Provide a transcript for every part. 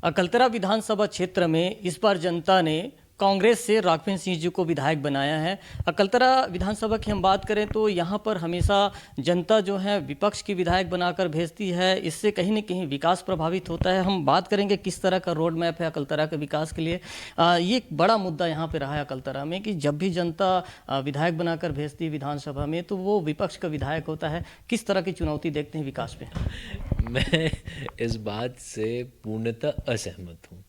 अकलतरा विधानसभा क्षेत्र में इस बार जनता ने कांग्रेस से राघवेंद्र सिंह जी को विधायक बनाया है। अकलतरा विधानसभा की हम बात करें तो यहाँ पर हमेशा जनता जो है विपक्ष की विधायक बनाकर भेजती है। इससे कहीं न कहीं विकास प्रभावित होता है। हम बात करेंगे किस तरह का रोड मैप है अकलतरा के विकास के लिए। ये एक बड़ा मुद्दा यहाँ पे रहा है अकलतरा में कि जब भी जनता विधायक बनाकर भेजती है विधानसभा में तो वो विपक्ष का विधायक होता है। किस तरह की चुनौती देखते हैं विकास पे? मैं इस बात से पूर्णतः असहमत हूँ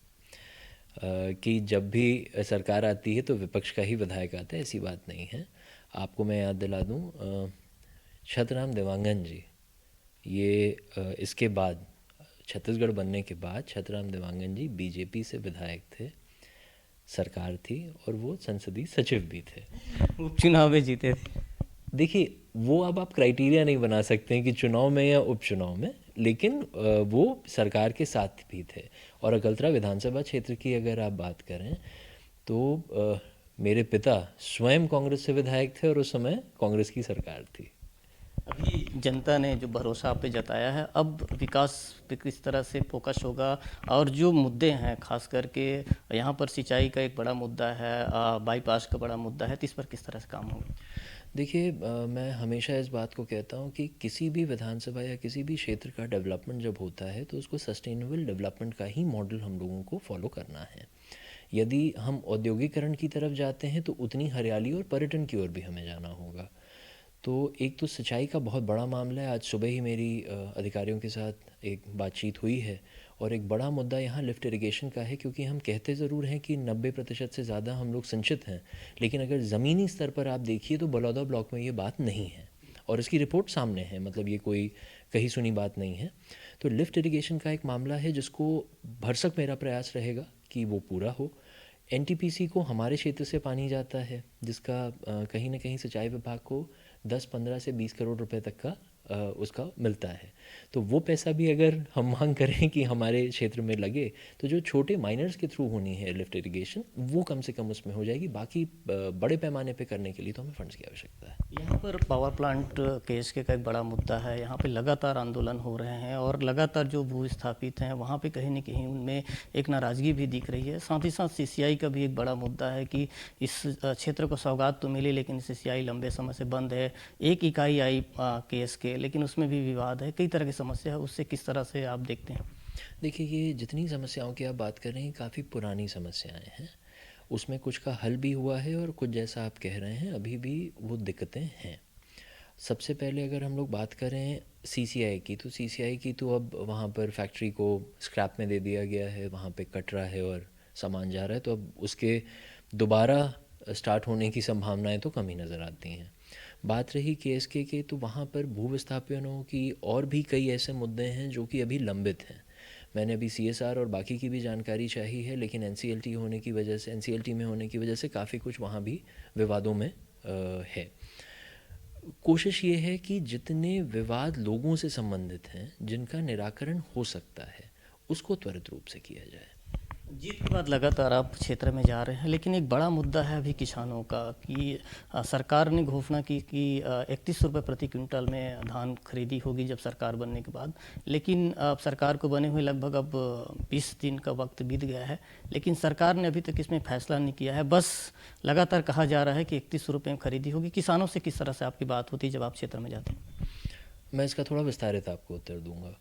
कि जब भी सरकार आती है तो विपक्ष का ही विधायक आता है। ऐसी बात नहीं है। आपको मैं याद दिला दूँ, छतराम देवांगन जी, ये इसके बाद छत्तीसगढ़ बनने के बाद छतराम देवांगन जी बीजेपी से विधायक थे, सरकार थी और वो संसदीय सचिव भी थे, उपचुनाव में जीते थे। देखिए, वो अब आप क्राइटेरिया नहीं बना सकते हैं कि चुनाव में या उपचुनाव में, लेकिन वो सरकार के साथ भी थे। और अकलतरा विधानसभा क्षेत्र की अगर आप बात करें तो मेरे पिता स्वयं कांग्रेस से विधायक थे और उस समय कांग्रेस की सरकार थी। अभी जनता ने जो भरोसा आप पे जताया है, अब विकास पे किस तरह से फोकस होगा? और जो मुद्दे हैं खास करके यहाँ पर सिंचाई का एक बड़ा मुद्दा है, बाईपास का बड़ा मुद्दा है, तो इस पर किस तरह से काम होगा? देखिए, मैं हमेशा इस बात को कहता हूँ कि किसी भी विधानसभा या किसी भी क्षेत्र का डेवलपमेंट जब होता है तो उसको सस्टेनेबल डेवलपमेंट का ही मॉडल हम लोगों को फॉलो करना है। यदि हम औद्योगिकरण की तरफ जाते हैं तो उतनी हरियाली और पर्यटन की ओर भी हमें जाना होगा। तो एक तो सिंचाई का बहुत बड़ा मामला है। आज सुबह ही मेरी अधिकारियों के साथ एक बातचीत हुई है और एक बड़ा मुद्दा यहाँ लिफ्ट इरिगेशन का है, क्योंकि हम कहते ज़रूर हैं कि 90% से ज़्यादा हम लोग सिंचित हैं, लेकिन अगर ज़मीनी स्तर पर आप देखिए तो बलौदा ब्लॉक में ये बात नहीं है और इसकी रिपोर्ट सामने है। मतलब ये कोई कही सुनी बात नहीं है। तो लिफ्ट इरिगेशन का एक मामला है जिसको भरसक मेरा प्रयास रहेगा कि वो पूरा हो। एनटीपीसी को हमारे क्षेत्र से पानी जाता है जिसका कहीं ना कहीं सिंचाई विभाग को 10-15 से 20 करोड़ रुपए तक का उसका मिलता है। तो वो पैसा भी अगर हम मांग करें कि हमारे क्षेत्र में लगे तो जो छोटे माइनर्स के थ्रू होनी है लिफ्ट इरिगेशन, वो कम से कम उसमें हो जाएगी। बाकी बड़े पैमाने पे करने के लिए तो हमें फंड्स की आवश्यकता है। यहाँ पर पावर प्लांट केस के का एक बड़ा मुद्दा है। यहाँ पे लगातार आंदोलन हो रहे हैं और लगातार जो भू स्थापित हैं वहाँ पे कहीं न कहीं उनमें एक नाराज़गी भी दिख रही है। साथ ही साथ सीसीआई का भी एक बड़ा मुद्दा है कि इस क्षेत्र को सौगात तो मिली लेकिन सीसीआई लंबे समय से बंद है। एक इकाई आई केस के, लेकिन उसमें भी विवाद है, कई तरह की समस्या है। उससे किस तरह से आप देखते हैं? देखिए, ये जितनी समस्याओं की आप बात कर रहे हैं काफ़ी पुरानी समस्याएं हैं। उसमें कुछ का हल भी हुआ है और कुछ, जैसा आप कह रहे हैं, अभी भी वो दिक्कतें हैं। सबसे पहले अगर हम लोग बात करें सीसीआई की, तो सीसीआई की तो अब वहाँ पर फैक्ट्री को स्क्रैप में दे दिया गया है, वहाँ पे कट रहा है और सामान जा रहा है। तो अब उसके दोबारा स्टार्ट होने की संभावनाएं तो कम ही नज़र आती हैं। बात रही केएसके के, तो वहाँ पर भू विस्थापनों की और भी कई ऐसे मुद्दे हैं जो कि अभी लंबित हैं। मैंने अभी सीएसआर और बाकी की भी जानकारी चाहिए है, लेकिन एनसीएलटी होने की वजह से, एनसीएलटी में होने की वजह से काफ़ी कुछ वहाँ भी विवादों में है। कोशिश ये है कि जितने विवाद लोगों से संबंधित हैं जिनका निराकरण हो सकता है उसको त्वरित रूप से किया जाए। जीत के बाद लगातार आप क्षेत्र में जा रहे हैं, लेकिन एक बड़ा मुद्दा है अभी किसानों का कि सरकार ने घोषणा की कि 31 रुपये प्रति क्विंटल में धान खरीदी होगी जब सरकार बनने के बाद। लेकिन अब सरकार को बने हुए लगभग अब 20 दिन का वक्त बीत गया है, लेकिन सरकार ने अभी तक इसमें फैसला नहीं किया है। बस लगातार कहा जा रहा है कि 31 रुपये में खरीदी होगी। किसानों से किस तरह से आपकी बात होती है जब आप क्षेत्र में जाते हैं? मैं इसका थोड़ा विस्तारित आपको उत्तर दूंगा।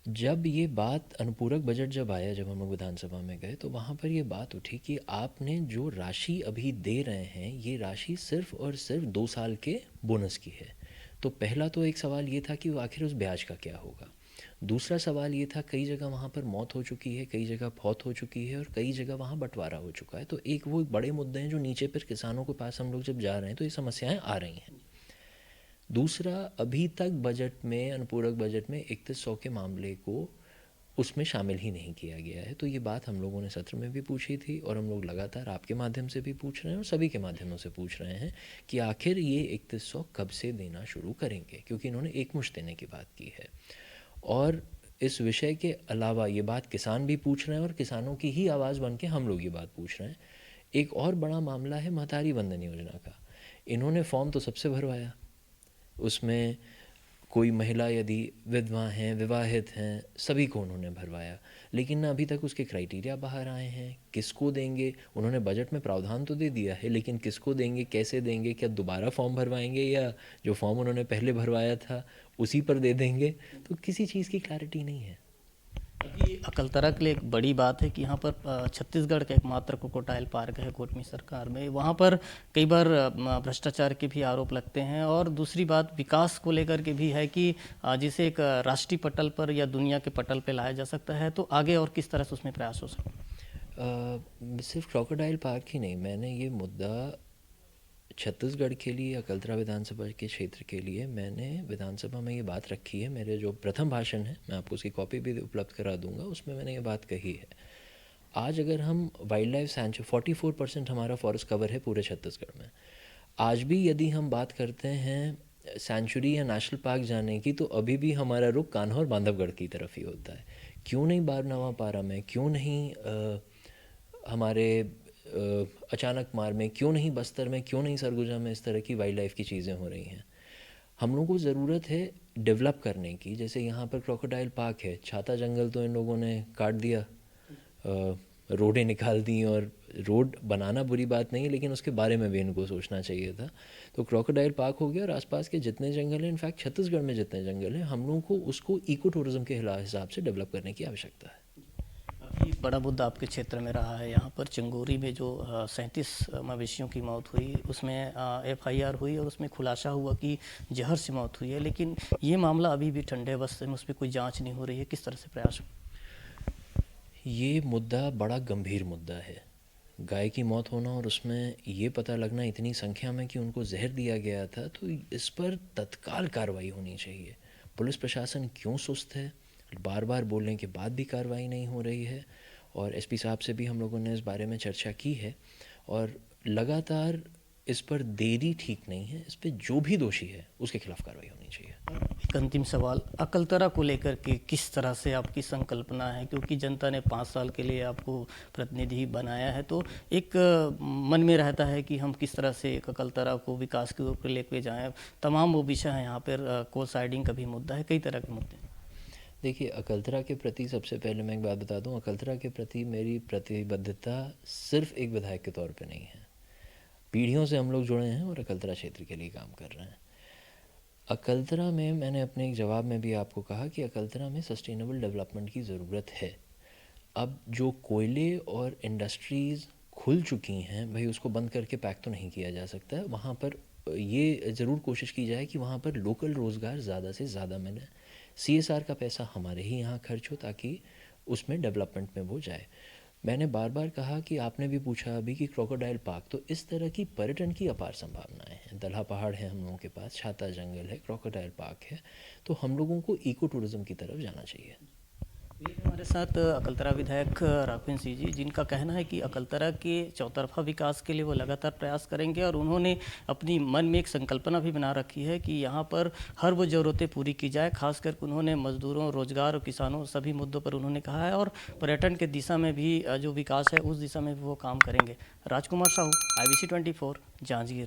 जब ये बात अनुपूरक बजट जब आया, जब हम लोग विधानसभा में गए, तो वहाँ पर ये बात उठी कि आपने जो राशि अभी दे रहे हैं ये राशि सिर्फ और सिर्फ 2 साल के बोनस की है। तो पहला तो एक सवाल ये था कि वो आखिर उस ब्याज का क्या होगा। दूसरा सवाल ये था, कई जगह वहाँ पर मौत हो चुकी है, कई जगह फौत हो चुकी है और कई जगह वहाँ बंटवारा हो चुका है। तो एक वो बड़े मुद्दे हैं जो नीचे पर किसानों के पास हम लोग जब जा रहे हैं तो ये समस्याएं आ रही हैं। दूसरा, अभी तक बजट में, अनुपूरक बजट में 3100 के मामले को उसमें शामिल ही नहीं किया गया है। तो ये बात हम लोगों ने सत्र में भी पूछी थी और हम लोग लगातार आपके माध्यम से भी पूछ रहे हैं और सभी के माध्यमों से पूछ रहे हैं कि आखिर ये 3100 कब से देना शुरू करेंगे, क्योंकि इन्होंने एक मुश्त देने की बात की है। और इस विषय के अलावा ये बात किसान भी पूछ रहे हैं और किसानों की ही आवाज़ बन के हम लोग ये बात पूछ रहे हैं। एक और बड़ा मामला है महतारी वंदन योजना का। इन्होंने फॉर्म तो सबसे भरवाया, उसमें कोई महिला यदि विधवा हैं, विवाहित हैं, सभी को उन्होंने भरवाया, लेकिन ना अभी तक उसके क्राइटेरिया बाहर आए हैं। किसको देंगे? उन्होंने बजट में प्रावधान तो दे दिया है, लेकिन किसको देंगे, कैसे देंगे? क्या दोबारा फॉर्म भरवाएंगे या जो फॉर्म उन्होंने पहले भरवाया था उसी पर दे देंगे? तो किसी चीज़ की क्लैरिटी नहीं है। अभी अकलतरा के लिए एक बड़ी बात है कि यहाँ पर छत्तीसगढ़ का एकमात्र क्रोकोडाइल पार्क है कोटमी सरकार में। वहाँ पर कई बार भ्रष्टाचार के भी आरोप लगते हैं, और दूसरी बात विकास को लेकर के भी है कि जिसे एक राष्ट्रीय पटल पर या दुनिया के पटल पर लाया जा सकता है, तो आगे और किस तरह से उसमें प्रयास हो सकता है? सिर्फ क्रोकोडाइल पार्क ही नहीं, मैंने ये मुद्दा छत्तीसगढ़ के लिए, अकलतरा विधानसभा के क्षेत्र के लिए मैंने विधानसभा में ये बात रखी है। मेरे जो प्रथम भाषण है, मैं आपको उसकी कॉपी भी उपलब्ध करा दूंगा, उसमें मैंने ये बात कही है। आज अगर हम वाइल्ड लाइफ सेंचुरी 44% हमारा फॉरेस्ट कवर है पूरे छत्तीसगढ़ में। आज भी यदि हम बात करते हैं सेंचुरी या नेशनल पार्क जाने की, तो अभी भी हमारा रुख कान्हा और बांधवगढ़ की तरफ ही होता है। क्यों नहीं बारनवा पारा में, क्यों नहीं हमारे अचानक मार में, क्यों नहीं बस्तर में, क्यों नहीं सरगुजा में इस तरह की वाइल्ड लाइफ की चीज़ें हो रही हैं? हम लोगों को ज़रूरत है डेवलप करने की। जैसे यहाँ पर क्रोकोडाइल पार्क है, छाता जंगल तो इन लोगों ने काट दिया, रोडें निकाल दी, और रोड बनाना बुरी बात नहीं है, लेकिन उसके बारे में भी इनको सोचना चाहिए था। तो क्रोकोडाइल पार्क हो गया, और आसपास के जितने जंगल हैं, इनफैक्ट छत्तीसगढ़ में जितने जंगल हैं, हम लोगों को उसको इको टूरिज़्म के हिसाब से डेवलप करने की आवश्यकता है। अभी बड़ा मुद्दा आपके क्षेत्र में रहा है, यहाँ पर चिंगोरी में जो 37 मवेशियों की मौत हुई, उसमें FIR हुई और उसमें खुलासा हुआ कि जहर से मौत हुई है, लेकिन ये मामला अभी भी ठंडे बस्ते में, उस पर कोई जांच नहीं हो रही है। किस तरह से प्रयास हो? ये मुद्दा बड़ा गंभीर मुद्दा है। गाय की मौत होना और उसमें ये पता लगना इतनी संख्या में कि उनको जहर दिया गया था, तो इस पर तत्काल कार्रवाई होनी चाहिए। पुलिस प्रशासन क्यों सुस्त है? बार बार बोलने के बाद भी कार्रवाई नहीं हो रही है, और SP साहब से भी हम लोगों ने इस बारे में चर्चा की है, और लगातार इस पर देरी ठीक नहीं है। इस पर जो भी दोषी है उसके खिलाफ कार्रवाई होनी चाहिए। एक अंतिम सवाल, अकलतरा को लेकर के किस तरह से आपकी संकल्पना है? क्योंकि जनता ने 5 साल के लिए आपको प्रतिनिधि बनाया है, तो एक मन में रहता है कि हम किस तरह से अकलतरा को विकास की ओर लेकर जाएं। तमाम वो विषय हैं यहाँ पर, कोसाइडिंग का भी मुद्दा है, कई तरह के मुद्दे। देखिए, अकलतरा के प्रति सबसे पहले मैं एक बात बता दूं, अकलतरा के प्रति मेरी प्रतिबद्धता सिर्फ एक विधायक के तौर पे नहीं है। पीढ़ियों से हम लोग जुड़े हैं और अकलतरा क्षेत्र के लिए काम कर रहे हैं। अकलतरा में मैंने अपने एक जवाब में भी आपको कहा कि अकलतरा में सस्टेनेबल डेवलपमेंट की ज़रूरत है। अब जो कोयले और इंडस्ट्रीज़ खुल चुकी हैं, भाई उसको बंद करके पैक तो नहीं किया जा सकता है। वहाँ पर ये ज़रूर कोशिश की जाए कि वहाँ पर लोकल रोज़गार ज़्यादा से ज़्यादा मिले। CSR का पैसा हमारे ही यहाँ खर्च हो, ताकि उसमें डेवलपमेंट में वो जाए। मैंने बार बार कहा कि आपने भी पूछा अभी कि क्रोकोडाइल पार्क, तो इस तरह की पर्यटन की अपार संभावनाएं हैं। दल्हा पहाड़ है हम लोगों के पास, छाता जंगल है, क्रोकोडाइल पार्क है, तो हम लोगों को इको टूरिज़्म की तरफ जाना चाहिए। ये हमारे साथ अकलतरा विधायक राघवेंद्र सिंह जी, जिनका कहना है कि अकलतरा के चौतरफा विकास के लिए वो लगातार प्रयास करेंगे, और उन्होंने अपनी मन में एक संकल्पना भी बना रखी है कि यहाँ पर हर वो ज़रूरतें पूरी की जाए। खासकर उन्होंने मजदूरों, रोजगार और किसानों, सभी मुद्दों पर उन्होंने कहा है, और पर्यटन के दिशा में भी जो विकास है उस दिशा में भी वो काम करेंगे। राजकुमार साहू, IBC 24, जांजगीर।